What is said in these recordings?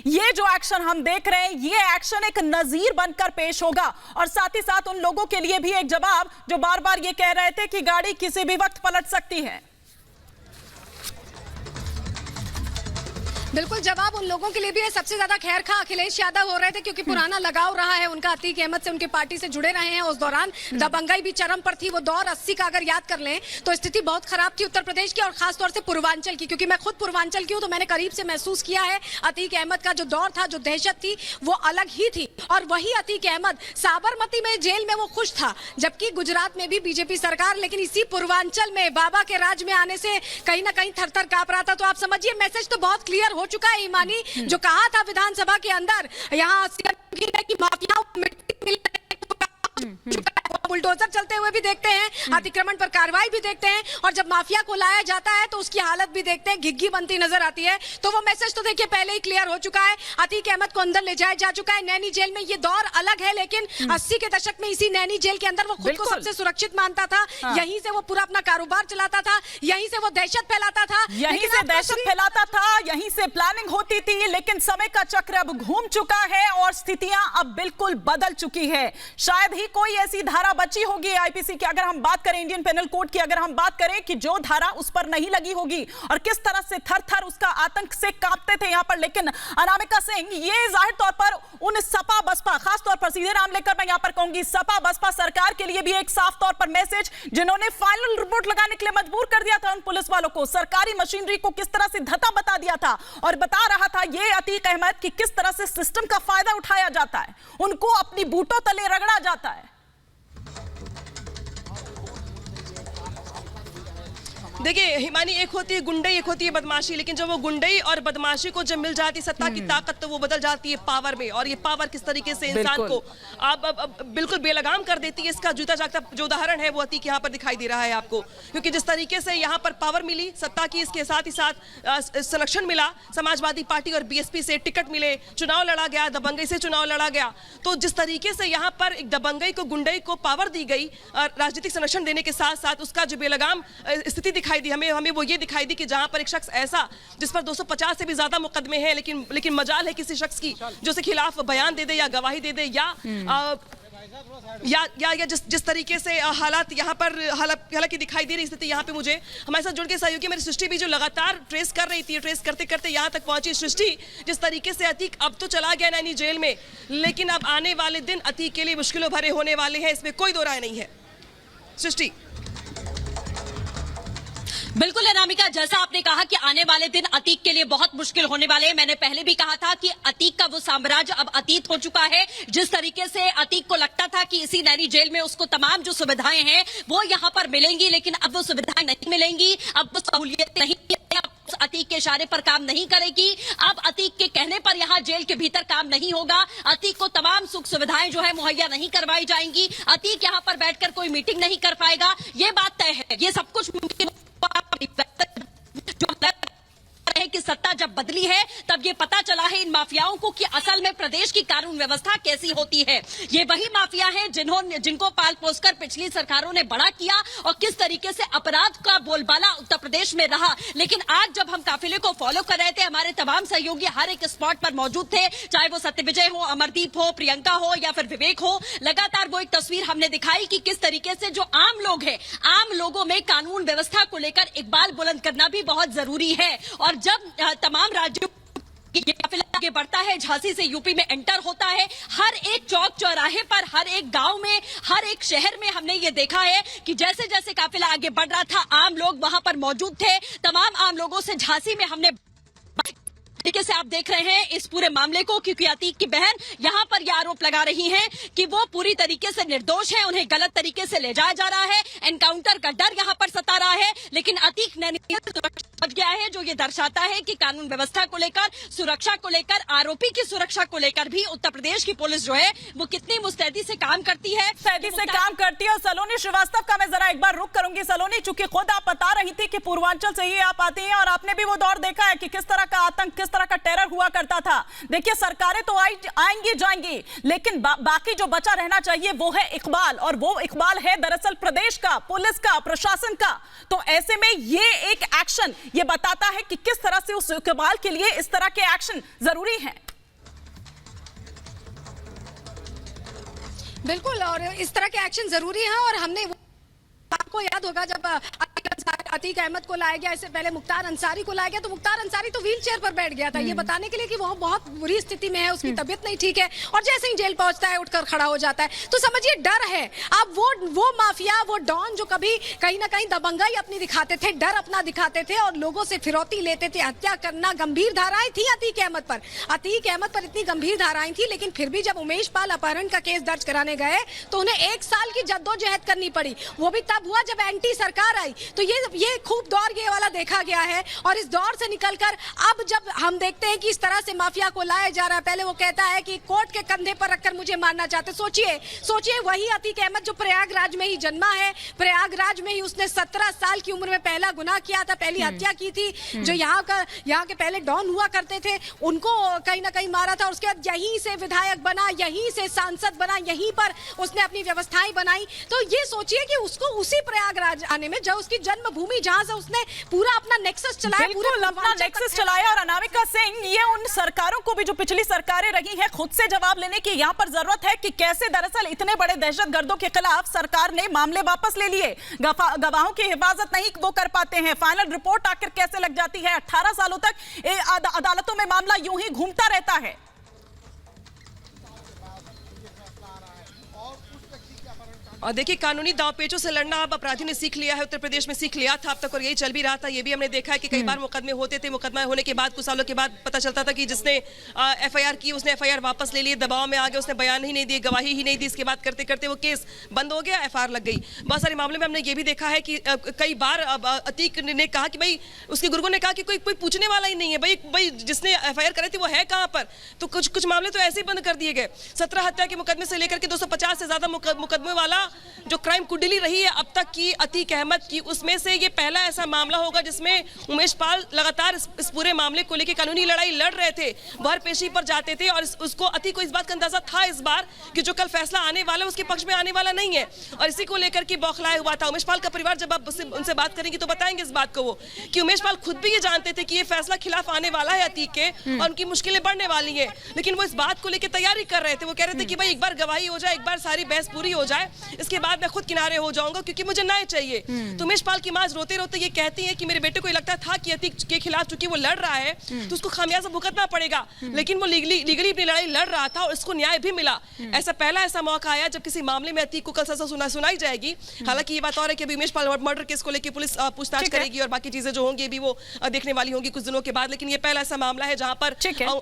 ये जो एक्शन हम देख रहे हैं, ये एक्शन एक नजीर बनकर पेश होगा और साथ ही साथ उन लोगों के लिए भी एक जवाब जो बार बार ये कह रहे थे कि गाड़ी किसी भी वक्त पलट सकती है। बिल्कुल जवाब उन लोगों के लिए भी है। सबसे ज्यादा खैर खा अखिलेश यादव हो रहे थे क्योंकि पुराना लगाव रहा है उनका अतीक अहमद से, उनकी पार्टी से जुड़े रहे हैं। उस दौरान दबंगई भी चरम पर थी। वो दौर 80 का अगर याद कर लें तो स्थिति बहुत खराब थी उत्तर प्रदेश की और खासतौर से पूर्वांचल की, क्योंकि मैं खुद पूर्वांचल की हूं तो मैंने करीब से महसूस किया है। अतीक अहमद का जो दौर था, जो दहशत थी, वो अलग ही थी। और वही अतीक अहमद साबरमती में जेल में वो खुश था, जबकि गुजरात में भी बीजेपी सरकार, लेकिन इसी पूर्वांचल में बाबा के राज में आने से कहीं ना कहीं थर थर कांप रहा था। तो आप समझिए मैसेज तो बहुत क्लियर हो चुका है। ईमानी जो कहा था विधानसभा के अंदर, यहाँ की माफियाओं को मिट्टी मिल बुलडोजर चलते हुए भी देखते हैं, अतिक्रमण पर कार्रवाई भी देखते हैं, और जब माफिया को लाया जाता है तो उसकी हालत भी देखते हैं, घिग्गी बनती नजर आती है। तो वो मैसेज तो देखिए पहले ही क्लियर हो चुका है। अतीक अहमद को अंदर ले जाया जा चुका है नैनी जेल में। ये दौर अलग है, लेकिन 80 के दशक में इसी नैनी जेल के अंदर वो खुद को सबसे सुरक्षित मानता था। यहीं से वो पूरा अपना कारोबार चलाता था, यहीं से वो दहशत फैलाता था, यहीं से दहशत फैलाता था, यहीं से प्लानिंग होती थी। लेकिन समय का चक्र अब घूम चुका है और स्थितियां अब बिल्कुल बदल चुकी है। शायद ही कोई ऐसी धारा बची होगी आईपीसी की, अगर हम बात करें इंडियन पेनल कोड की, अगर हम बात करें कि जो धारा उस पर नहीं लगी होगी और किस तरह से थर थर उसका आतंक से कांपते थे यहां पर। लेकिन अनामिका सिंह, ये जाहिर तौर पर उन सपा बसपा, खास तौर पर सीधे नाम लेकर मैं यहां पर कहूंगी सपा बसपा सरकार के लिए भी एक साफ तौर पर मैसेज, जिन्होंने फाइनल रिपोर्ट लगाने के लिए मजबूर कर दिया था उन पुलिस वालों को, सरकारी मशीनरी को किस तरह से धता बता दिया था और बता रहा था ये अतीक अहमद कि किस तरह से सिस्टम का फायदा उठाया जाता है, उनको अपनी बूटों तले रगड़ा जाता है। देखिए हिमानी, एक होती है गुंडई, एक होती है बदमाशी, लेकिन जब वो गुंडई और बदमाशी को जब मिल जाती सत्ता की ताकत, तो वो बदल जाती है पावर में। और ये पावर किस तरीके से इंसान को अब बिल्कुल बेलगाम कर देती है, इसका जूता जागता जो उदाहरण है वो अतीक यहाँ पर दिखाई दे रहा है आपको। क्योंकि जिस तरीके से यहाँ पर पावर मिली सत्ता की, इसके साथ ही साथ संरक्षण मिला, समाजवादी पार्टी और बीएसपी से टिकट मिले, चुनाव लड़ा गया, दबंगई से चुनाव लड़ा गया। तो जिस तरीके से यहाँ पर एक दबंगई को, गुंडई को पावर दी गई, राजनीतिक संरक्षण देने के साथ साथ उसका जो बेलगाम स्थिति दिखाई दी, हमें वो ये दिखाई दी कि जहां पर एक शख्स ऐसा जिस पर 250 से भी ज्यादा मुकदमे हैं, लेकिन मजाल है किसी शख्स की जो उसके खिलाफ बयान दे दे या गवाही दे दे या जिस तरीके से हालात यहाँ पर हालांकि दिखाई दे रही स्थिति यहाँ पे। मुझे हमारे साथ जुड़ के सहयोगी मेरी सृष्टि भी जो लगातार ट्रेस कर रही थी, ट्रेस करते करते यहाँ तक पहुंची। सृष्टि, जिस तरीके से अतीक अब तो चला गया नैनी जेल में, लेकिन अब आने वाले दिन अतीक के लिए मुश्किलों भरे होने वाले हैं, इसमें कोई दो राय नहीं है। सृष्टि। बिल्कुल अनामिका, जैसा आपने कहा कि आने वाले दिन अतीक के लिए बहुत मुश्किल होने वाले हैं। मैंने पहले भी कहा था कि अतीक का वो साम्राज्य अब अतीत हो चुका है। जिस तरीके से अतीक को लगता था कि इसी नैनी जेल में उसको तमाम जो सुविधाएं हैं वो यहाँ पर मिलेंगी, लेकिन अब वो सुविधाएं नहीं मिलेंगी, अब वो सहूलियत नहीं, अतीक के इशारे पर काम नहीं करेगी। अब अतीक के कहने पर यहाँ जेल के भीतर काम नहीं होगा। अतीक को तमाम सुख सुविधाएं जो है मुहैया नहीं करवाई जाएंगी। अतीक यहाँ पर बैठकर कोई मीटिंग नहीं कर पाएगा, ये बात तय है। ये सब कुछ मुमकिन है कि सत्ता जब बदली है तब ये पता चला है इन माफियाओं को कि असल में प्रदेश की कानून व्यवस्था कैसी होती है। ये वही माफिया हैं जिनको पाल पोसकर पिछली सरकारों ने बड़ा किया और किस तरीके से अपराध का बोलबाला उत्तर प्रदेश में रहा। लेकिन आज जब हम काफिले को फॉलो कर रहे थे, हमारे तमाम सहयोगी हर एक स्पॉट पर मौजूद थे, चाहे वो सत्यविजय हो, अमरदीप हो, प्रियंका हो या फिर विवेक हो। लगातार वो एक तस्वीर हमने दिखाई कि किस तरीके से जो आम लोग हैं, आम लोगों में कानून व्यवस्था को लेकर इकबाल बुलंद करना भी बहुत जरूरी है। और जब तमाम राज्यों ये काफिला आगे बढ़ता है, झांसी से यूपी में एंटर होता है, हर एक चौक चौराहे पर, हर एक गांव में, हर एक शहर में हमने ये देखा है कि जैसे जैसे काफिला आगे बढ़ रहा था, आम लोग वहां पर मौजूद थे। तमाम आम लोगों से झांसी में हमने तरीके से आप देख रहे हैं इस पूरे मामले को, क्योंकि अतीक की बहन यहाँ पर यह आरोप लगा रही हैं कि वो पूरी तरीके से निर्दोष है, उन्हें गलत तरीके से ले जाया जा रहा है, एनकाउंटर का डर यहाँ पर सता रहा है। लेकिन अतीक ने बच गया है, जो ये दर्शाता है कि कानून व्यवस्था को लेकर, सुरक्षा को लेकर, आरोपी की सुरक्षा को लेकर भी उत्तर प्रदेश की पुलिस जो है वो कितनी मुस्तैदी से काम करती है, और सलोनी श्रीवास्तव का मैं जरा एक बार रुक करूंगी। सलोनी, चूंकि खुद आप बता रही थी कि पूर्वांचल से ही आप आती हैं और आपने भी वो दौर देखा है कि किस तरह का आतंक, किस तरह का टेरर हुआ करता था। देखिए सरकारें तो आएंगी जाएंगी, लेकिन बाकी जो बचा रहना चाहिए वो है इकबाल, और वो इकबाल है दरअसल प्रदेश का, पुलिस का, प्रशासन का। तो ऐसे में ये एक एक्शन, ये बताता है कि किस तरह से उस इकबाल के लिए इस तरह के एक्शन जरूरी हैं। बिल्कुल, और इस तरह के एक्शन जरूरी हैं। और हमने आपको याद होगा जब अतीक अहमद को लाया गया, इससे पहले मुख्तार अंसारी को लाया गया, तो मुख्तार अंसारी तो व्हील चेयर पर बैठ गया था ये बताने के लिए कि वो बहुत बुरी स्थिति में है, उसकी तबीयत नहीं ठीक है, और जैसे ही जेल पहुंचता है उठकर खड़ा हो जाता है। तो समझिए डर है। अब वो माफिया, वो डॉन जो कभी कहीं ना कहीं दबंगाई अपनी दिखाते थे, डर अपना दिखाते थे और लोगों से फिरौती लेते थे, हत्या करना, गंभीर धाराएं थी अतीक अहमद पर। अतीक अहमद पर इतनी गंभीर धाराएं थी, लेकिन फिर भी जब उमेश पाल अपहरण का केस दर्ज कराने गए तो उन्हें 1 साल की जद्दोजहद करनी पड़ी। वो भी तब हुआ जब एंटी सरकार आई। तो ये खूब दौर ये वाला देखा गया है। और इस दौर से निकलकर अब जब हम देखते हैं कि इस तरह से माफिया को लाया जा रहा है, पहले वो कहता है कि कोर्ट के कंधे पर रखकर मुझे मारना चाहते। सोचिए वही अतीक अहमद जो प्रयागराज में ही जन्मा है, प्रयागराज में ही उसने 17 साल की उम्र में पहला गुनाह किया था, पहली हत्या की थी। जो यहाँ के पहले डॉन हुआ करते थे उनको कहीं ना कहीं मारा था। उसके बाद यहीं से विधायक बना, यहीं से सांसद बना, यहीं पर उसने अपनी व्यवस्थाएं बनाई। तो ये सोचिए कि उसको उसी प्रयागराज आने में, जो उसकी जन्मभूमि, जहां से उसने पूरा अपना नेक्सस चलाया, बिल्कुल अपना नेक्सस चलाया। और अनामिका सिंह, ये उन सरकारों को भी जो पिछली सरकारें रही हैं खुद से जवाब लेने की यहाँ पर जरूरत है कि कैसे दरअसल इतने बड़े दहशतगर्दों के खिलाफ सरकार ने मामले वापस ले लिए, गवाहों की हिफाजत नहीं वो कर पाते हैं, फाइनल रिपोर्ट आखिर कैसे लग जाती है, 18 सालों तक अदालतों में मामला यूं ही घूमता रहता है। और देखिए, कानूनी दांवपेचों से लड़ना अब अपराधियों ने सीख लिया है, उत्तर प्रदेश में सीख लिया था अब तक, और यही चल भी रहा था। ये भी हमने देखा है कि कई बार मुकदमे होते थे, मुकदमा होने के बाद कुछ सालों के बाद पता चलता था कि जिसने एफआईआर की उसने एफआईआर वापस ले ली, दबाव में आ गया, उसने बयान ही नहीं दिए, गवाही ही नहीं दी। इसके बाद करते करते वो केस बंद हो गया, एफआईआर लग गई। बहुत सारे मामले में हमने ये भी देखा है कि कई बार अतीक ने कहा कि भाई, उसके गुर्गों ने कहा कि कोई पूछने वाला ही नहीं है, भाई जिसने एफआईआर करी थी वो है कहां पर। तो कुछ मामले तो ऐसे ही बंद कर दिए गए। 17 हत्या के मुकदमे से लेकर के 250 से ज्यादा मुकदमे वाला जो क्राइम कुंडली रही है अब तक की अतीक अहमद की, उसमें से ये पहला ऐसा मामला होगा जिसमें उमेश पाल लगातार इस पूरे मामले को लेकर कानूनी लड़ाई लड़ रहे थे, बहरपेशी पर जाते थे। और उसको अतीक को इस बात का अंदाजा था इस बार कि जो कल फैसला आने वाला है उसके पक्ष में आने वाला नहीं है, और इसी को लेकर के बौखलाया हुआ था। उमेश पाल का परिवार जब आप उनसे बात करेंगे तो बताएंगे इस बात को वो, कि उमेश पाल खुद भी ये जानते थे कि ये फैसला खिलाफ आने वाला है अतीक के और उनकी मुश्किलें बढ़ने वाली है, लेकिन वो इस बात को लेकर तैयारी कर रहे थे। वो कह रहे थे कि भाई एक बार गवाही हो जाए, एक बार सारी बहस पूरी हो जाए, इसके बाद मैं खुद किनारे हो जाऊंगा क्योंकि मुझे न्याय चाहिए। तो उमेश पाल की मां रोते रोते ये कहती है कि मेरे बेटे को ये लगता था कि अतीक के खिलाफ चूंकि वो लड़ रहा है तो उसको खामियाजा भुगतना पड़ेगा, लेकिन वो लीगली अपनी लड़ाई लड़ रहा था और उसको न्याय भी मिला। ऐसा मौका आया जब किसी मामले में अतीक को कल सजा सुनाई जाएगी। हालांकि ये बात और है कि अभी उमेश पाल मर्डर केस को लेकर पुलिस पूछताछ करेगी और बाकी चीजें जो होंगी भी वो देखने वाली होंगी कुछ दिनों के बाद, लेकिन ये पहला ऐसा मामला है जहां पर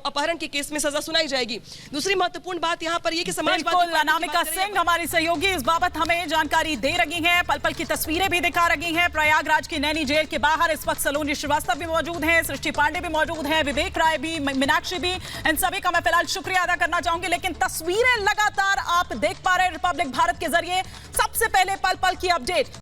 अपहरण के केस में सजा सुनाई जाएगी। दूसरी महत्वपूर्ण बात यहाँ पर ये कि समाजवादी अनामिका सिंह हमारी सहयोगी इस बाबत हमें जानकारी दे रही हैं, पल पल की तस्वीरें भी दिखा रही हैं। प्रयागराज की नैनी जेल के बाहर इस वक्त सलोनी श्रीवास्तव भी मौजूद हैं, सृष्टि पांडे भी मौजूद हैं, विवेक राय भी, मीनाक्षी भी, इन सभी का मैं फिलहाल शुक्रिया अदा करना चाहूंगी। लेकिन तस्वीरें लगातार आप देख पा रहे हैं रिपब्लिक भारत के जरिए, सबसे पहले पल पल की अपडेट।